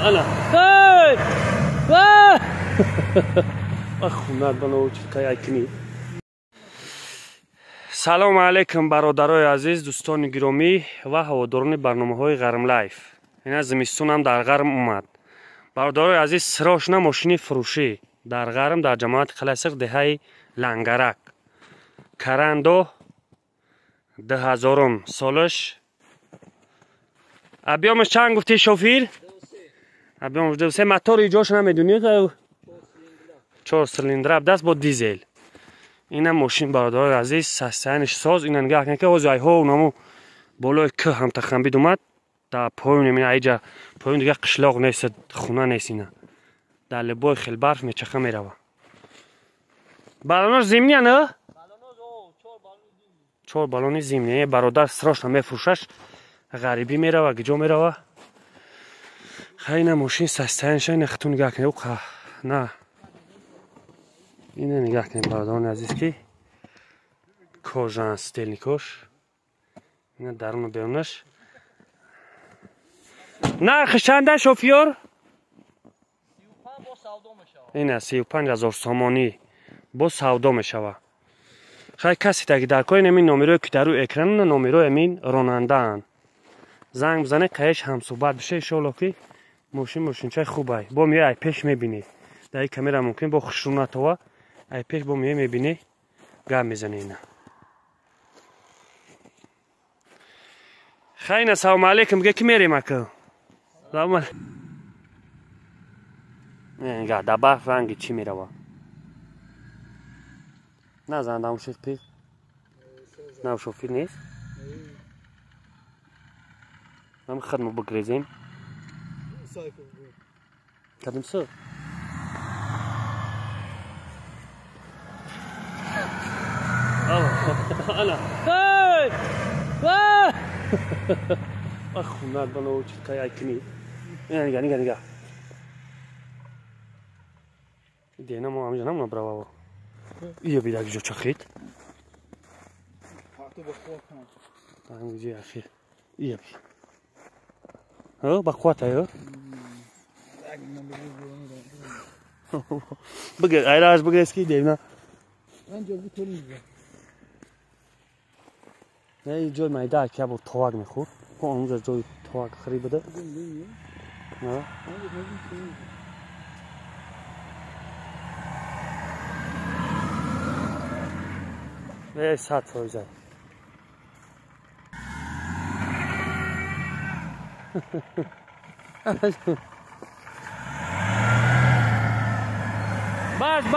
ana. Hey! Hey! خونت بنو چکای کنی. سلام علیکم برادرای عزیز، دوستان گرامی و هواداران برنامه‌های غرم لایف. اینا زمستون هم در غرم اومد. برادرای عزیز، سراشنا ماشین فروشی در غرم در جماعت کلاسیک دهه لنگرک. کرندو 2000 سالش. ابیامش چند گفتی شوفیر؟ ابیامش 2 موتور ایجاش نمیدونی که 4 سیلندر دست با دیزل. اینا ماشین برادرای عزیز سستانش ساز اینا نگاه کن که وزای ها اونمو بالای که هم تخمبید اومد در پایین مینا ایجا پایین دیگه قشلاق نیست خونه نیست اینا در لبای خیلی برف میچخه میروه. بالونش زمینی نه؟ 4 بالون زمینی. برادر سراش نمیفروشش غریبی میروه گجا میروه. خیلی ماشین سستانش این خطون نگاه کن نه اینه نگاه کنید برادران عزیز که کاژان ستیلنیکوش اینه درون و بیرونش. نرخش چنده شوفیور؟ 35 با سودا میشوه. اینه 35,000 سامانی با سودا میشوه. خیلی کسی تا که در کار نمین نامیروی که در روی اکران نامیروی امین راننده هن زنگ بزنه کهش هم صحبت بشه انشاءالله که ماشین چای خوبه با میای ای پیش میبینی در این کامera ممکن با خشونت و ای پیش با میای میبینی گام میزنه اینا. خیلی سلام علیکم بگه کی میریم اکو سلام علیکم. نگاه در برف رنگی چی میروه نزن دام شوفیر نه شوفیر نیست نمی خدمو بگریزیم کدوم سو انا هی خونت بنو چکای کنی. نگاه دینا ما همینجا نمونه براو ایه بیده اگه جا چخید همینجا اخیر ایه بی ها بخواته یا بگه غیر از بگه اسکی دینا نه این جای مایده که با تواق میخور اونجا جای تواق خریب بده نه به 100% بس